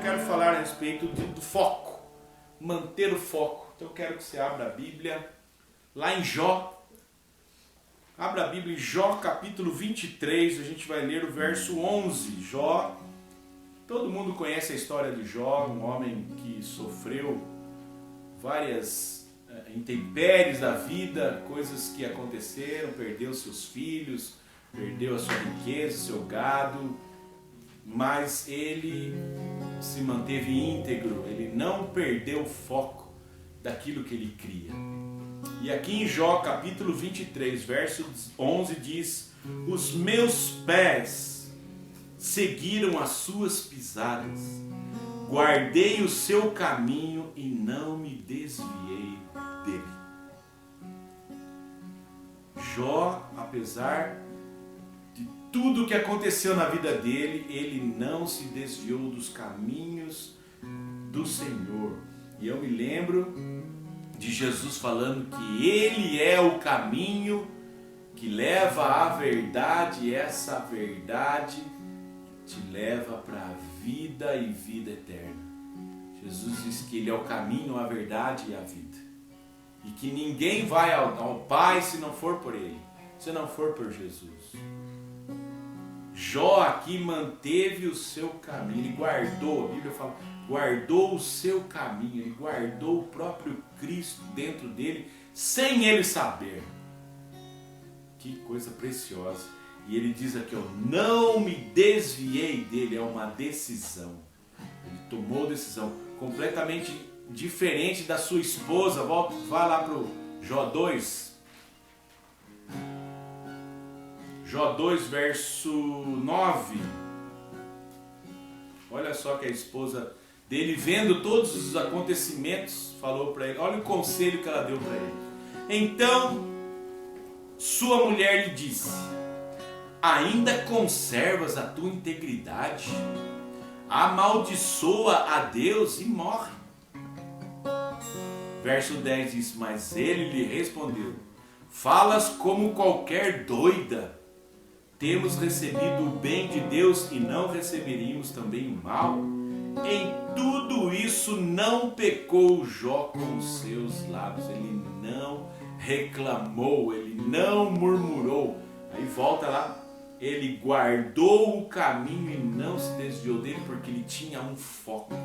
quero falar a respeito do foco, manter o foco. Então eu quero que você abra a Bíblia lá em Jó. Abra a Bíblia em Jó capítulo 23, a gente vai ler o verso 11. Jó, todo mundo conhece a história de Jó, um homem que sofreu várias intempéries da vida, coisas que aconteceram, perdeu seus filhos, perdeu a sua riqueza, seu gado, mas ele se manteve íntegro, ele não perdeu o foco daquilo que ele cria. E aqui em Jó capítulo 23, verso 11 diz: os meus pés seguiram as suas pisadas, guardei o seu caminho e não me desviei dele. Jó, apesar de tudo que aconteceu na vida dele, ele não se desviou dos caminhos do Senhor. E eu me lembro de Jesus falando que Ele é o caminho que leva à verdade, e essa verdade te leva para a vida e vida eterna. Jesus diz que Ele é o caminho, a verdade e a vida. E que ninguém vai ao Pai se não for por Ele, se não for por Jesus. Jó aqui manteve o seu caminho, ele guardou, a Bíblia fala, guardou o seu caminho, ele guardou o próprio Cristo dentro dele, sem ele saber. Que coisa preciosa. E ele diz aqui, eu não me desviei dele, é uma decisão. Ele tomou decisão completamente diferente da sua esposa. Vá lá para o Jó 2. Jó 2, verso 9. Olha só que a esposa dele, vendo todos os acontecimentos, falou para ele, olha o conselho que ela deu para ele. Então, sua mulher lhe disse, ainda conservas a tua integridade? Amaldiçoa a Deus e morre. Verso 10 diz, mas ele lhe respondeu, falas como qualquer doida. Temos recebido o bem de Deus e não receberíamos também o mal? Em tudo isso não pecou Jó com os seus lábios. Ele não reclamou, ele não murmurou. Aí volta lá, ele guardou o caminho e não se desviou dele, porque ele tinha um foco.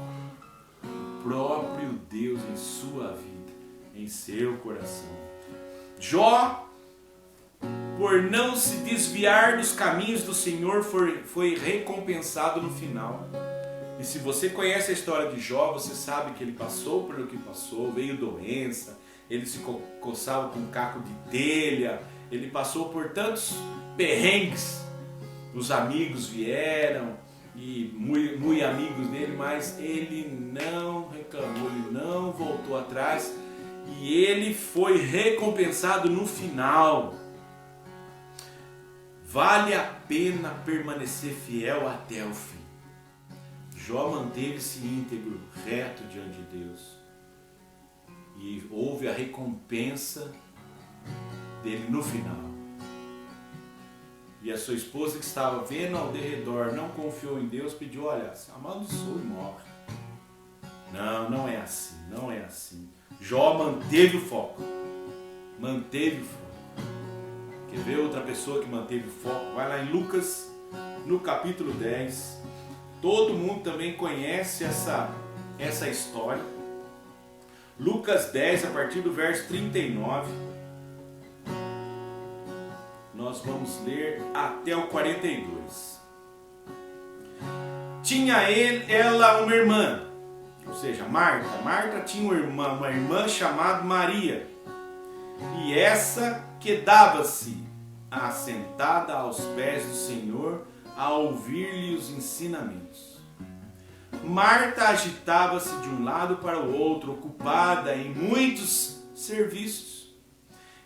O próprio Deus em sua vida, em seu coração. Jó, por não se desviar dos caminhos do Senhor, foi recompensado no final. E se você conhece a história de Jó, você sabe que ele passou por o que passou, veio doença, ele se coçava com um caco de telha, ele passou por tantos perrengues. Os amigos vieram, e muito amigos dele, mas ele não reclamou, ele não voltou atrás, e ele foi recompensado no final. Vale a pena permanecer fiel até o fim. Jó manteve-se íntegro, reto diante de Deus. E houve a recompensa dele no final. E a sua esposa, que estava vendo ao derredor, não confiou em Deus, pediu, olha, amaldiçoa e morre. Não, não é assim, não é assim. Jó manteve o foco. Manteve o foco. Quer ver outra pessoa que manteve o foco? Vai lá em Lucas, no capítulo 10. Todo mundo também conhece essa história. Lucas 10, a partir do verso 39. Nós vamos ler até o 42. Tinha ela uma irmã, ou seja, Marta. Marta tinha uma irmã chamada Maria. E essa quedava-se assentada aos pés do Senhor, a ouvir-lhe os ensinamentos. Marta agitava-se de um lado para o outro, ocupada em muitos serviços.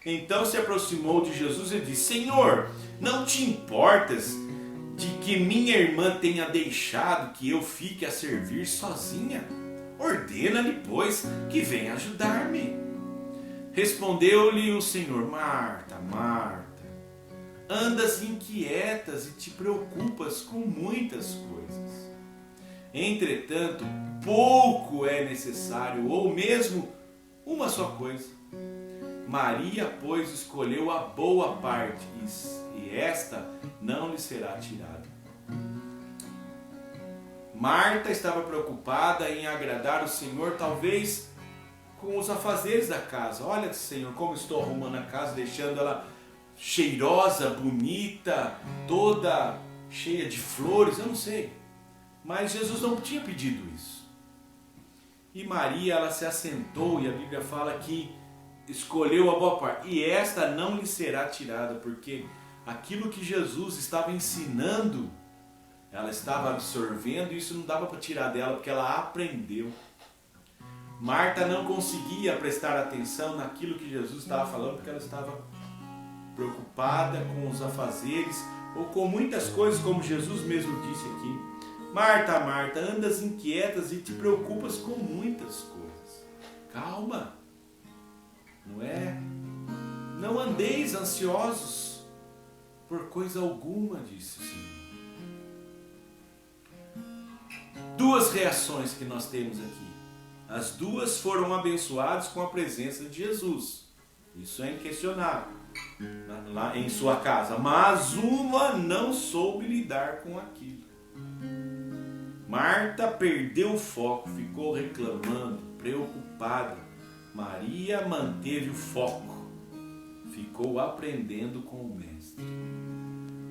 Então se aproximou de Jesus e disse, Senhor, não te importas de que minha irmã tenha deixado que eu fique a servir sozinha? Ordena-lhe, pois, que venha ajudar-me. Respondeu-lhe o Senhor, Marta, Marta, andas inquietas e te preocupas com muitas coisas. Entretanto, pouco é necessário, ou mesmo uma só coisa. Maria, pois, escolheu a boa parte, e esta não lhe será tirada. Marta estava preocupada em agradar o Senhor, talvez com os afazeres da casa. Olha, Senhor, como estou arrumando a casa, deixando ela cheirosa, bonita, toda cheia de flores, eu não sei. Mas Jesus não tinha pedido isso. E Maria, ela se assentou, e a Bíblia fala que escolheu a boa parte. E esta não lhe será tirada, porque aquilo que Jesus estava ensinando, ela estava absorvendo, e isso não dava para tirar dela, porque ela aprendeu. Marta não conseguia prestar atenção naquilo que Jesus estava falando, porque ela estava preocupada com os afazeres, ou com muitas coisas, como Jesus mesmo disse aqui. Marta, Marta, andas inquietas e te preocupas com muitas coisas. Calma, não é? Não andeis ansiosos por coisa alguma, disse o Senhor. Duas reações que nós temos aqui. As duas foram abençoadas com a presença de Jesus. Isso é inquestionável. Lá em sua casa. Mas uma não soube lidar com aquilo. Marta perdeu o foco, ficou reclamando, preocupada. Maria manteve o foco, ficou aprendendo com o Mestre.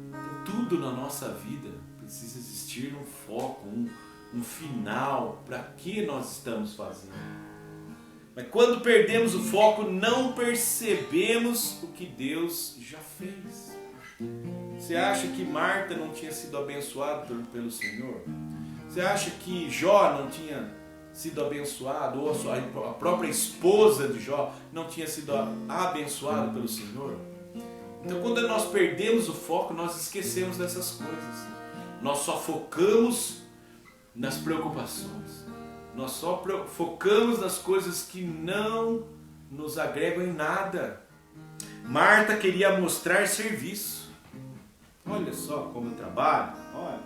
Então, tudo na nossa vida precisa existir um foco, um final, para que nós estamos fazendo. Mas quando perdemos o foco, não percebemos o que Deus já fez. Você acha que Marta não tinha sido abençoada pelo Senhor? Você acha que Jó não tinha sido abençoado, ou a própria esposa de Jó não tinha sido abençoada pelo Senhor? Então, quando nós perdemos o foco, nós esquecemos dessas coisas. Nós só focamos nas preocupações. Nós só focamos nas coisas que não nos agregam em nada. Marta queria mostrar serviço. Olha só como eu trabalho. Olha,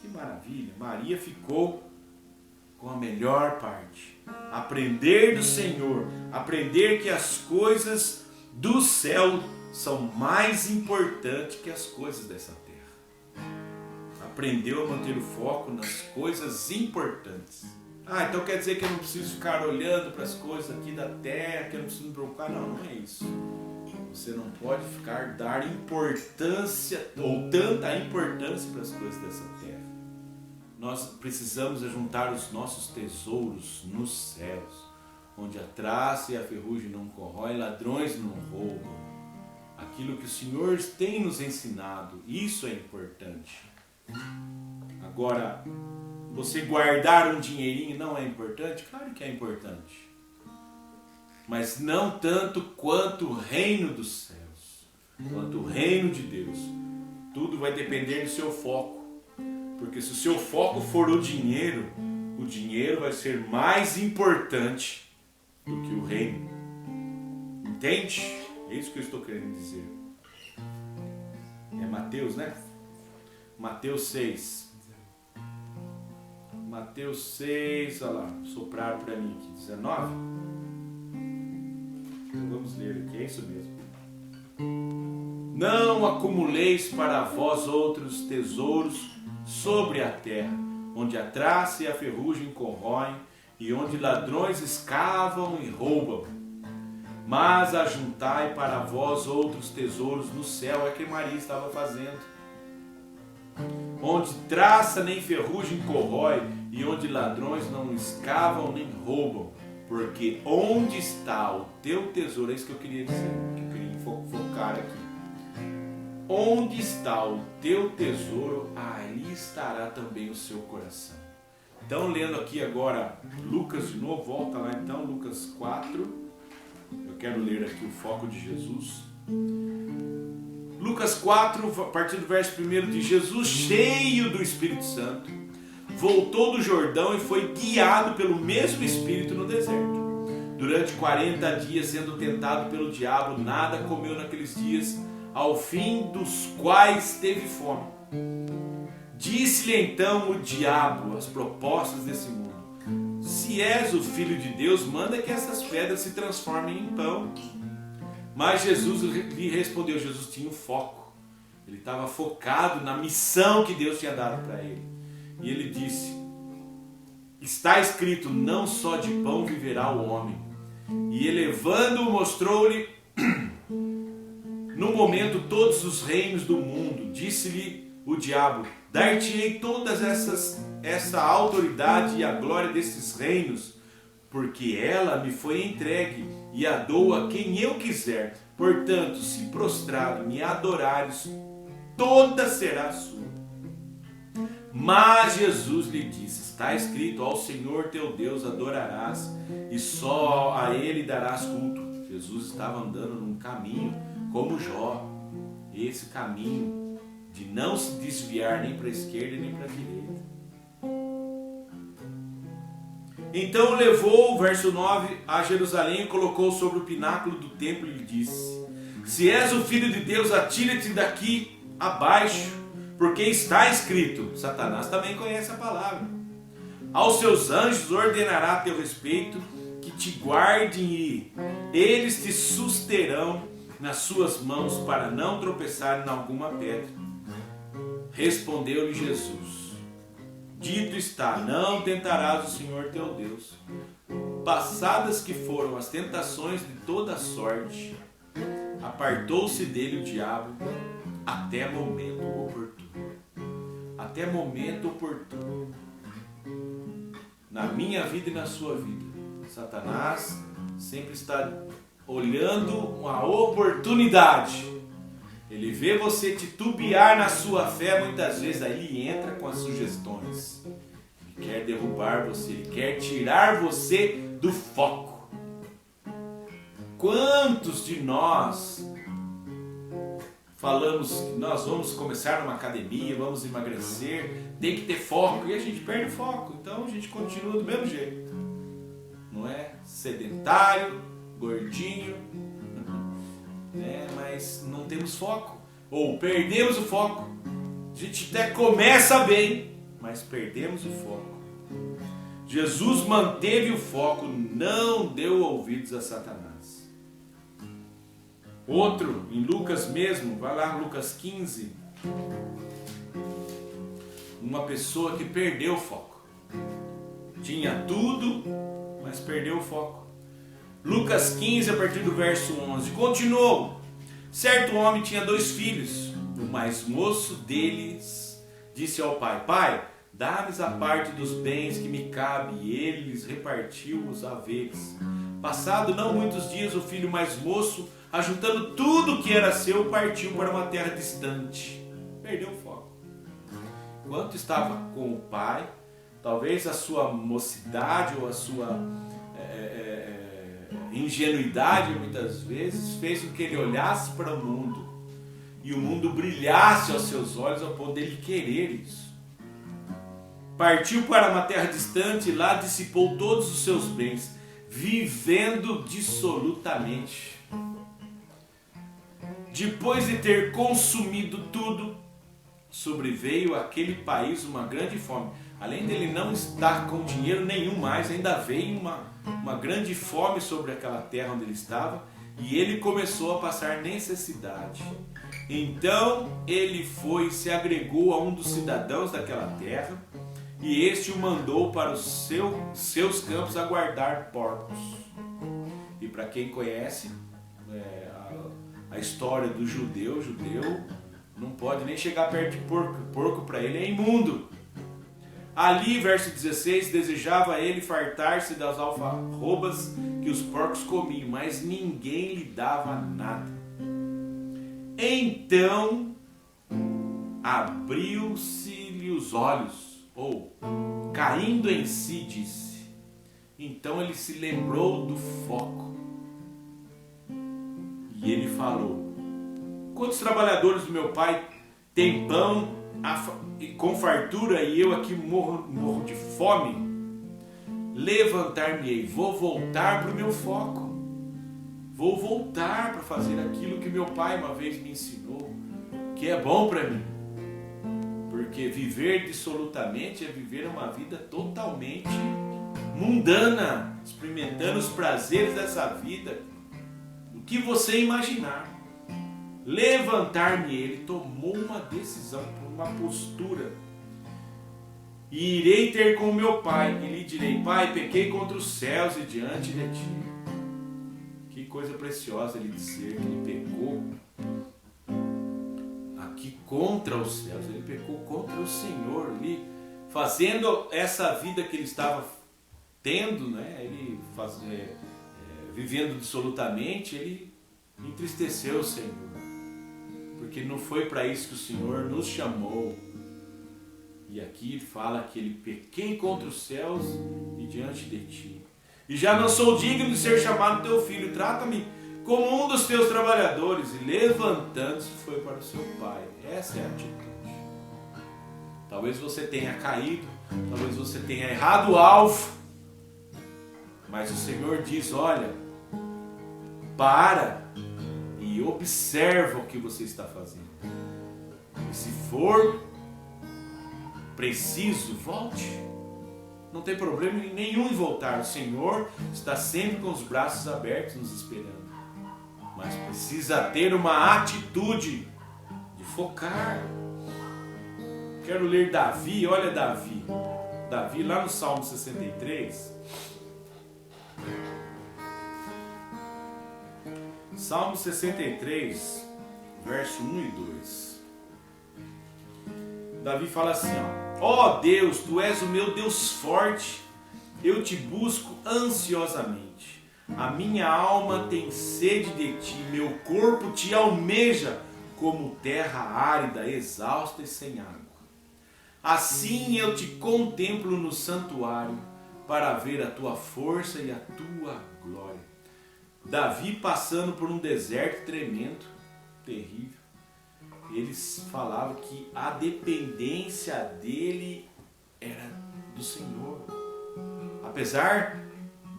que maravilha. Maria ficou com a melhor parte. Aprender do Senhor. Aprender que as coisas do céu são mais importantes que as coisas dessa terra. Aprendeu a manter o foco nas coisas importantes. Então quer dizer que eu não preciso ficar olhando para as coisas aqui da terra, que eu não preciso me preocupar? Não, não é isso. Você não pode dar importância, ou tanta importância para as coisas dessa terra. Nós precisamos juntar os nossos tesouros nos céus, onde a traça e a ferrugem não corroem, ladrões não roubam. Aquilo que o Senhor tem nos ensinado, isso é importante. Agora, você guardar um dinheirinho não é importante? Claro que é importante. Mas não tanto quanto o reino dos céus, quanto o reino de Deus. Tudo vai depender do seu foco. Porque se o seu foco for o dinheiro vai ser mais importante do que o reino. Entende? É isso que eu estou querendo dizer. É Mateus, né? Mateus 6. Mateus 6, olha lá, sopraram para mim aqui, 19. Então vamos ler aqui, é isso mesmo. Não acumuleis para vós outros tesouros sobre a terra, onde a traça e a ferrugem corroem, e onde ladrões escavam e roubam. Mas ajuntai para vós outros tesouros no céu, é que Maria estava fazendo. Onde traça nem ferrugem corrói, e onde ladrões não escavam nem roubam. Porque onde está o teu tesouro, é isso que eu queria dizer, que eu queria focar aqui. Onde está o teu tesouro, ali estará também o seu coração. Então, lendo aqui agora Lucas de novo, volta lá então, Lucas 4. Eu quero ler aqui o foco de Jesus. Lucas 4, a partir do verso 1, diz: Jesus, cheio do Espírito Santo, voltou do Jordão e foi guiado pelo mesmo Espírito no deserto. Durante 40 dias, sendo tentado pelo diabo, nada comeu naqueles dias, ao fim dos quais teve fome. Disse-lhe então o diabo as propostas desse mundo: se és o Filho de Deus, manda que essas pedras se transformem em pão. Mas Jesus lhe respondeu. Jesus tinha um foco. Ele estava focado na missão que Deus tinha dado para ele. E ele disse: está escrito, não só de pão viverá o homem. E elevando-o, mostrou-lhe no momento todos os reinos do mundo. Disse-lhe o diabo: dar-te-ei todas essa autoridade e a glória desses reinos, porque ela me foi entregue e a dou a quem eu quiser. Portanto, se prostrado me adorares, toda será sua. Mas Jesus lhe disse: está escrito, ao Senhor teu Deus adorarás e só a Ele darás culto. Jesus estava andando num caminho como Jó, esse caminho de não se desviar nem para a esquerda nem para a direita. Então levou, verso 9, a Jerusalém e colocou sobre o pináculo do templo e lhe disse: se és o Filho de Deus, atira-te daqui abaixo, porque está escrito. Satanás também conhece a palavra. Aos seus anjos ordenará a teu respeito que te guardem e eles te susterão nas suas mãos para não tropeçar em alguma pedra. Respondeu-lhe Jesus: dito está, não tentarás o Senhor teu Deus. Passadas que foram as tentações de toda sorte, apartou-se dele o diabo até momento oportuno. Até momento oportuno. Na minha vida e na sua vida, Satanás sempre está olhando uma oportunidade. Ele vê você titubear na sua fé, muitas vezes aí ele entra com as sugestões. Ele quer derrubar você, ele quer tirar você do foco. Quantos de nós falamos que nós vamos começar numa academia, vamos emagrecer, tem que ter foco, e a gente perde o foco, então a gente continua do mesmo jeito. Não é? Sedentário, gordinho, né? Mas não temos foco, ou perdemos o foco. A gente até começa bem, mas perdemos o foco. Jesus manteve o foco, não deu ouvidos a Satanás. Outro, em Lucas mesmo, vai lá, Lucas 15. Uma pessoa que perdeu o foco. Tinha tudo, mas perdeu o foco. Lucas 15, a partir do verso 11. Continuou. Certo homem tinha 2 filhos. O mais moço deles disse ao pai: pai, dá-me a parte dos bens que me cabe. E ele lhes repartiu os haveres. Passado não muitos dias, o filho mais moço, ajuntando tudo que era seu, partiu para uma terra distante. Perdeu o foco. Enquanto estava com o pai, talvez a sua mocidade ou a sua ingenuidade, muitas vezes, fez com que ele olhasse para o mundo e o mundo brilhasse aos seus olhos ao ponto dele querer isso. Partiu para uma terra distante e lá dissipou todos os seus bens, vivendo dissolutamente. Depois de ter consumido tudo, sobreveio àquele país uma grande fome. Além dele não estar com dinheiro nenhum mais, ainda veio uma grande fome sobre aquela terra onde ele estava, e ele começou a passar necessidade. Então ele foi e se agregou a um dos cidadãos daquela terra, e este o mandou para os seus campos a guardar porcos. E para quem conhece a história do judeu não pode nem chegar perto de porco. Porco para ele é imundo. Ali, verso 16, desejava ele fartar-se das alfarrobas que os porcos comiam, mas ninguém lhe dava nada. Então abriu-se-lhe os olhos, ou caindo em si, disse. Então ele se lembrou do foco. E ele falou: quantos trabalhadores do meu pai têm pão com fartura e eu aqui morro de fome? Levantar-me-ei, vou voltar para o meu foco. Vou voltar para fazer aquilo que meu pai uma vez me ensinou, que é bom para mim. Porque viver dissolutamente é viver uma vida totalmente mundana, experimentando os prazeres dessa vida, o que você imaginar. Levantar-me, ele tomou uma decisão, uma postura. E irei ter com meu pai, e lhe direi: Pai, pequei contra os céus e diante de ti. Que coisa preciosa ele dizer que ele pecou aqui contra os céus, ele pecou contra o Senhor, ele fazendo essa vida que ele estava tendo, né? Ele vivendo dissolutamente, ele entristeceu o Senhor, porque não foi para isso que o Senhor nos chamou. E aqui ele fala que ele pequei contra os céus e diante de ti, e já não sou digno de ser chamado teu filho, trata-me como um dos teus trabalhadores. E levantando-se foi para o seu pai. Essa é a atitude. Talvez você tenha caído, talvez você tenha errado o alvo, mas o Senhor diz: olha, para e observa o que você está fazendo, e se for preciso, volte. Não tem problema nenhum em voltar. O Senhor está sempre com os braços abertos nos esperando. Mas precisa ter uma atitude de focar. Quero ler Davi, olha Davi. Davi lá no Salmo 63. Salmo 63, verso 1 e 2. Davi fala assim, ó Deus, tu és o meu Deus forte, eu te busco ansiosamente. A minha alma tem sede de ti, meu corpo te almeja como terra árida, exausta e sem água. Assim eu te contemplo no santuário, para ver a tua força e a tua glória. Davi passando por um deserto tremendo, terrível. Eles falavam que a dependência dele era do Senhor. Apesar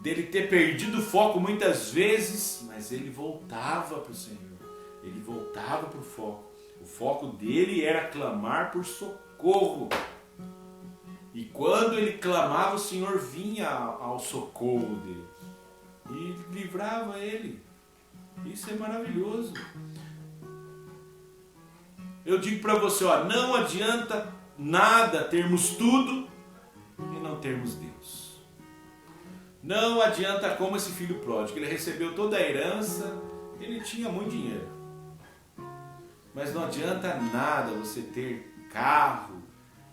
dele ter perdido o foco muitas vezes, mas ele voltava para o Senhor. Ele voltava para o foco. O foco dele era clamar por socorro. E quando ele clamava, o Senhor vinha ao socorro dele e livrava ele. Isso é maravilhoso. Eu digo para você, não adianta nada termos tudo e não termos Deus. Não adianta como esse filho pródigo, ele recebeu toda a herança, ele tinha muito dinheiro. Mas não adianta nada você ter carro,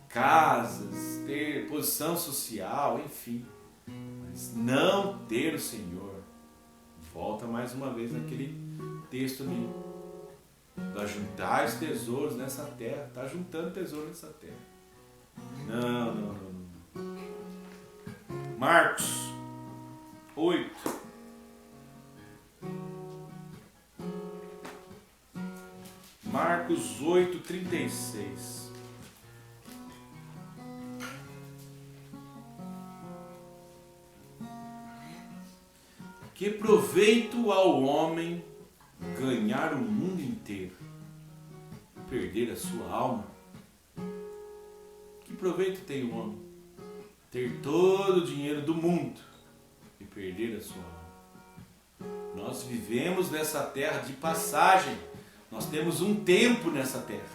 casas, ter posição social, enfim, mas não ter o Senhor. Volta mais uma vez naquele texto ali. Ajuntar tesouros nessa terra. Está juntando tesouro nessa terra. Não. Marcos 8. Marcos 8, 36. Que proveito ao homem ganhar o mundo inteiro, perder a sua alma? Que proveito tem o homem ter todo o dinheiro do mundo e perder a sua alma? Nós vivemos nessa terra de passagem. Nós temos um tempo nessa terra.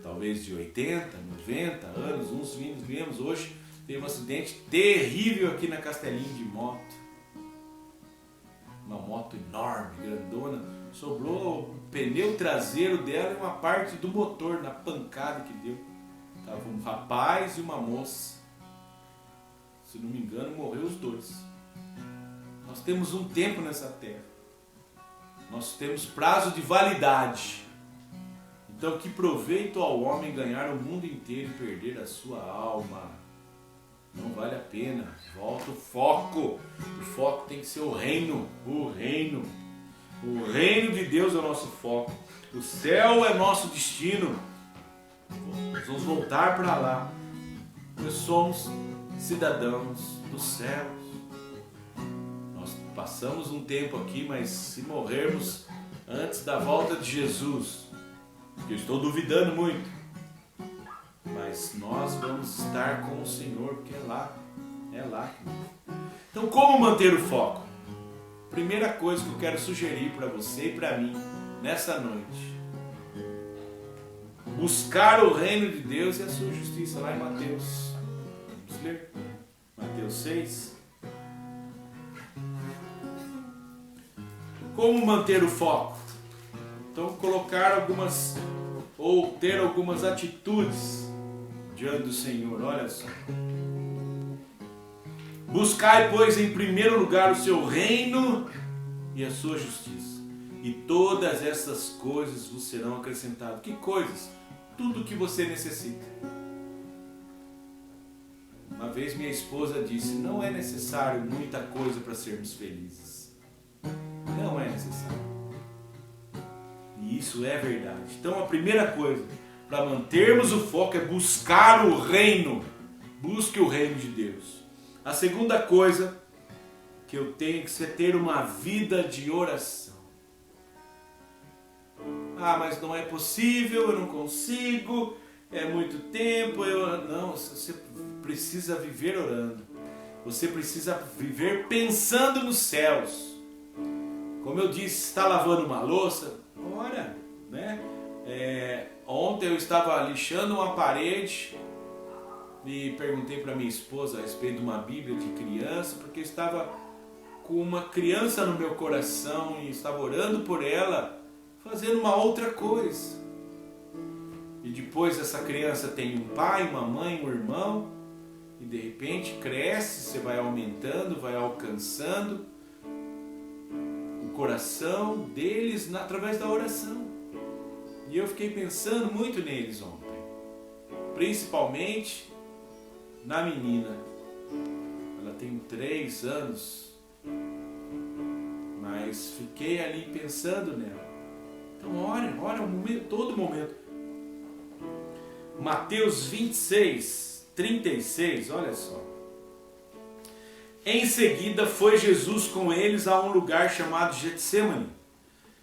Talvez de 80, 90 anos, uns vivemos hoje. Teve um acidente terrível aqui na Castelinho de moto. Uma moto enorme, grandona. Sobrou o pneu traseiro dela e uma parte do motor na pancada que deu. Estava um rapaz e uma moça. Se não me engano, morreu os dois. Nós temos um tempo nessa terra. Nós temos prazo de validade. Então, que proveito ao homem ganhar o mundo inteiro e perder a sua alma? Não vale a pena. Volta o foco. O foco tem que ser o reino. O reino. O reino de Deus é o nosso foco. O céu é nosso destino. Nós vamos voltar para lá. Nós somos cidadãos dos céus. Nós passamos um tempo aqui, mas se morrermos antes da volta de Jesus, que eu estou duvidando muito, mas nós vamos estar com o Senhor, porque é lá. Então, como manter o foco? Primeira coisa que eu quero sugerir para você e para mim nessa noite: buscar o reino de Deus e a sua justiça, lá em Mateus. Vamos ler? Mateus 6. Como manter o foco? Então, colocar algumas, ou ter algumas atitudes diante do Senhor. Olha só. Buscai, pois, em primeiro lugar o seu reino e a sua justiça, e todas essas coisas vos serão acrescentadas. Que coisas? Tudo que você necessita. Uma vez minha esposa disse: não é necessário muita coisa para sermos felizes. Não é necessário. E isso é verdade. Então a primeira coisa para mantermos o foco é buscar o reino. Busque o reino de Deus. A segunda coisa que eu tenho que ser ter uma vida de oração. Ah, mas não é possível, eu não consigo, é muito tempo. Não, você precisa viver orando. Você precisa viver pensando nos céus. Como eu disse, está lavando uma louça? Ora, né? Ontem eu estava lixando uma parede e perguntei para minha esposa a respeito de uma Bíblia de criança, porque eu estava com uma criança no meu coração e estava orando por ela, fazendo uma outra coisa. E depois essa criança tem um pai, uma mãe, um irmão, e de repente cresce, você vai aumentando, vai alcançando o coração deles através da oração. E eu fiquei pensando muito neles ontem, principalmente na menina. Ela tem 3 anos, mas fiquei ali pensando nela. Então ora todo momento. Mateus 26, 36, olha só. Em seguida foi Jesus com eles a um lugar chamado Getsêmani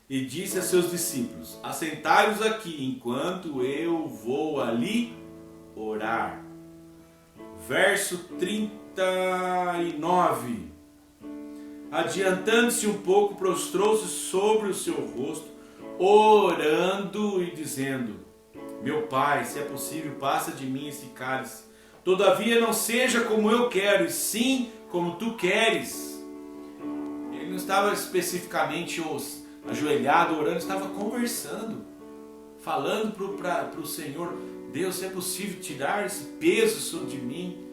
e disse a seus discípulos: assentai-vos aqui enquanto eu vou ali orar. Verso 39. Adiantando-se um pouco, prostrou-se sobre o seu rosto, orando e dizendo: meu Pai, se é possível, passa de mim esse cálice. Todavia não seja como eu quero, e sim como tu queres. Ele não estava especificamente ajoelhado, orando, estava conversando, falando para o Senhor: Deus, se é possível tirar esse peso de mim,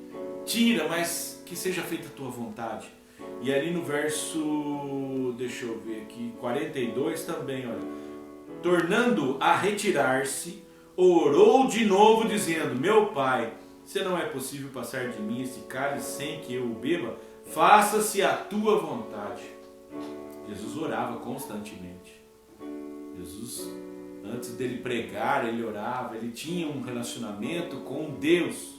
tira, mas que seja feita a tua vontade. E ali no verso, deixa eu ver aqui, 42 também, olha. Tornando a retirar-se, orou de novo dizendo: meu Pai, se não é possível passar de mim esse cálice sem que eu o beba, faça-se a tua vontade. Jesus orava constantemente. Jesus, antes dele pregar, ele orava, ele tinha um relacionamento com Deus.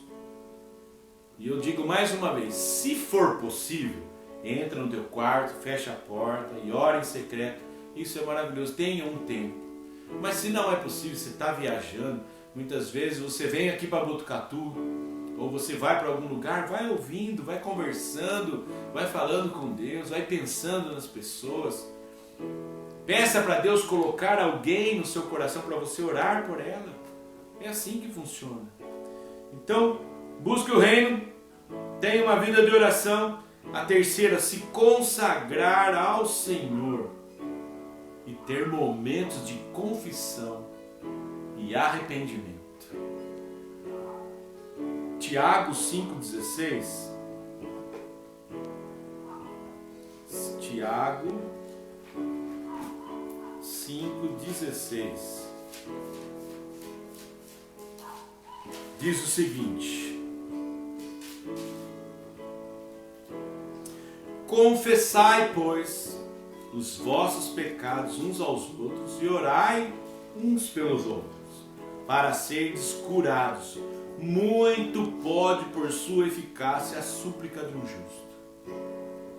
E eu digo mais uma vez, se for possível, entra no teu quarto, fecha a porta e ora em secreto. Isso é maravilhoso, tenha um tempo. Mas se não é possível, você está viajando, muitas vezes você vem aqui para Botucatu, ou você vai para algum lugar, vai ouvindo, vai conversando, vai falando com Deus, vai pensando nas pessoas. Peça para Deus colocar alguém no seu coração para você orar por ela. É assim que funciona. Então, busque o reino, tenha uma vida de oração. A terceira, se consagrar ao Senhor e ter momentos de confissão e arrependimento. Tiago 5,16. Tiago 5,16 diz o seguinte: confessai, pois, os vossos pecados uns aos outros e orai uns pelos outros, para serdes curados. Muito pode, por sua eficácia, a súplica de um justo.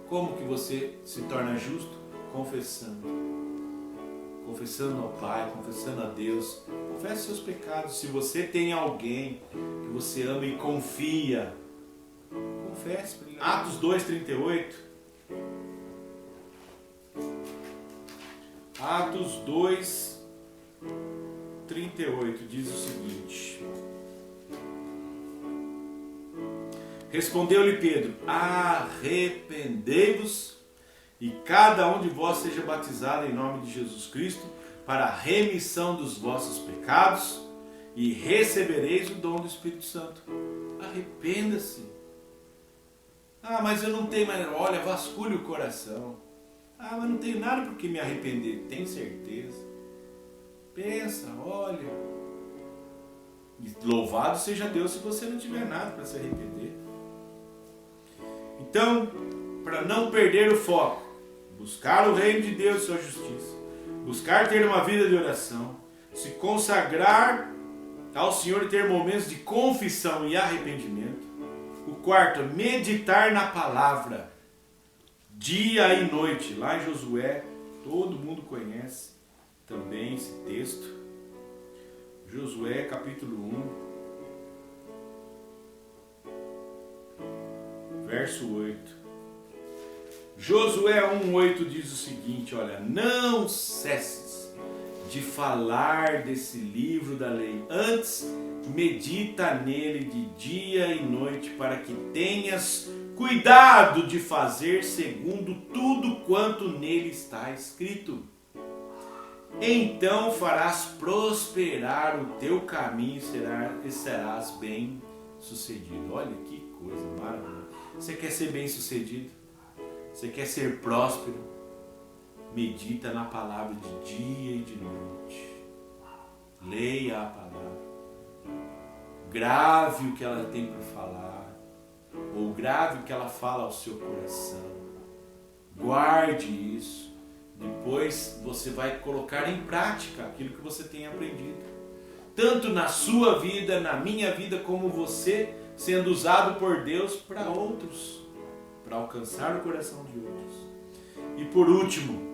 Como que você se torna justo? Confessando. confessando ao Pai, confessando a Deus. Confesse seus pecados. Se você tem alguém que você ama e confia, confesse. Atos 2:38. Atos 2:38 diz o seguinte: respondeu-lhe Pedro: arrependei-vos e cada um de vós seja batizado em nome de Jesus Cristo para a remissão dos vossos pecados e recebereis o dom do Espírito Santo. Arrependa-se. Mas eu não tenho mais. Olha, vasculhe o coração. Mas não tenho nada por que me arrepender. Tem certeza? Pensa, olha. E louvado seja Deus se você não tiver nada para se arrepender. Então, para não perder o foco, buscar o reino de Deus e sua justiça, buscar ter uma vida de oração, se consagrar ao Senhor e ter momentos de confissão e arrependimento. O quarto, meditar na palavra, dia e noite. Lá em Josué, todo mundo conhece também esse texto. Josué capítulo 1, verso 8. Josué 1:8 diz o seguinte, olha: não cesses de falar desse livro da lei, antes medita nele de dia e noite, para que tenhas cuidado de fazer segundo tudo quanto nele está escrito. Então farás prosperar o teu caminho e serás bem sucedido. Olha que coisa maravilhosa. Você quer ser bem sucedido? Você quer ser próspero? Medita na palavra de dia e de noite. Leia a palavra. Grave o que ela tem para falar. Ou grave o que ela fala ao seu coração. Guarde isso. Depois você vai colocar em prática aquilo que você tem aprendido. Tanto na sua vida, na minha vida, como você sendo usado por Deus para outros. Para alcançar o coração de outros. E por último,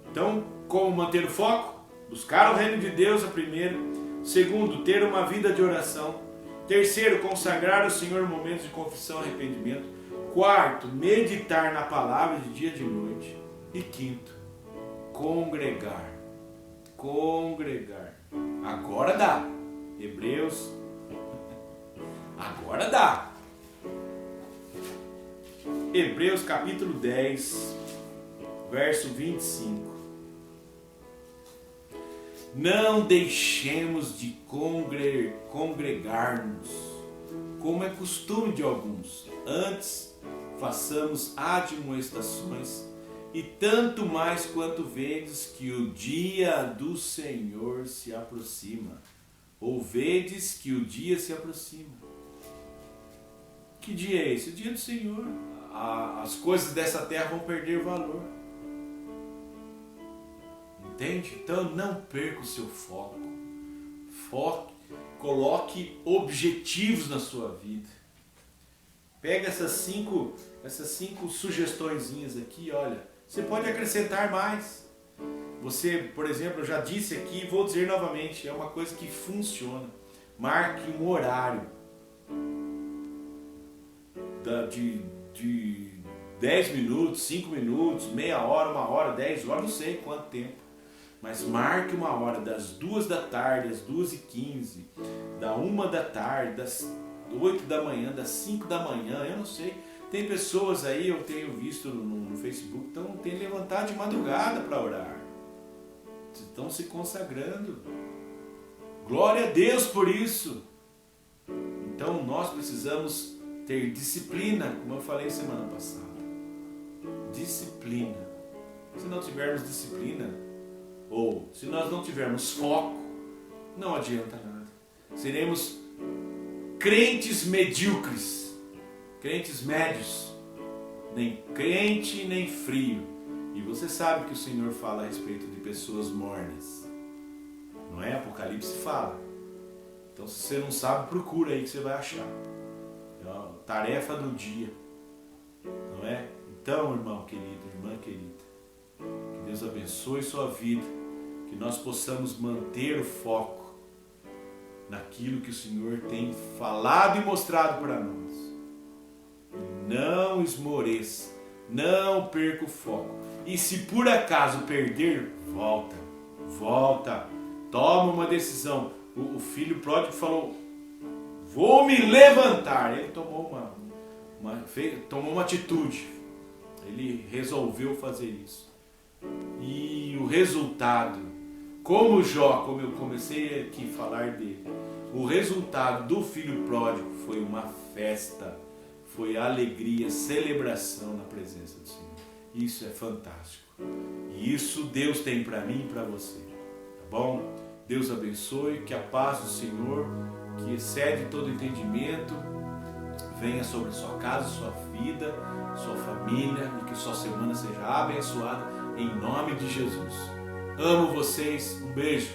então, como manter o foco? Buscar o reino de Deus é primeiro. Segundo, ter uma vida de oração. Terceiro, consagrar ao Senhor momentos de confissão e arrependimento. Quarto, meditar na palavra de dia e de noite. E quinto, congregar. Congregar. Agora dá. Hebreus. Agora dá. Hebreus capítulo 10, verso 25. Não deixemos de congregar-nos, como é costume de alguns. Antes, façamos admoestações, e tanto mais quanto vedes que o dia do Senhor se aproxima. Ou vedes que o dia se aproxima. Que dia é esse? O dia do Senhor. As coisas dessa terra vão perder valor. Entende? Então não perca o seu foco. Foque, coloque objetivos na sua vida. Pega essas cinco sugestõezinhas aqui, olha. Você pode acrescentar mais. Você, por exemplo, eu já disse aqui e vou dizer novamente, é uma coisa que funciona. Marque um horário de 10 minutos, 5 minutos, meia hora, 1 hora, 10 horas, não sei quanto tempo. Mas marque uma hora, das 2 da tarde, às 2h15, da 1 da tarde, das 8 da manhã, das 5 da manhã, eu não sei. Tem pessoas aí, eu tenho visto no Facebook, tem levantado de madrugada para orar. Estão se consagrando. Glória a Deus por isso. Então nós precisamos ter disciplina, como eu falei semana passada. Disciplina. Se não tivermos disciplina, ou se nós não tivermos foco, não adianta nada. Seremos crentes medíocres, crentes médios, nem crente nem frio. E você sabe que o Senhor fala a respeito de pessoas mornas. Não é? Apocalipse fala. Então se você não sabe, procura aí que você vai achar. É uma tarefa do dia. Não é? Então, irmão querido, irmã querida, que Deus Deus abençoe sua vida, que nós possamos manter o foco naquilo que o Senhor tem falado e mostrado para nós. Não esmoreça, não perca o foco. E se por acaso perder, volta, toma uma decisão. O filho pródigo falou: vou me levantar. Ele tomou uma atitude, ele resolveu fazer isso. E o resultado, como Jó, como eu comecei aqui a falar dele, o resultado do filho pródigo foi uma festa, foi alegria, celebração na presença do Senhor. Isso é fantástico. E isso Deus tem para mim e para você. Tá bom? Deus abençoe, que a paz do Senhor, que excede todo entendimento, venha sobre sua casa, sua vida, sua família, e que sua semana seja abençoada em nome de Jesus. Amo vocês, um beijo.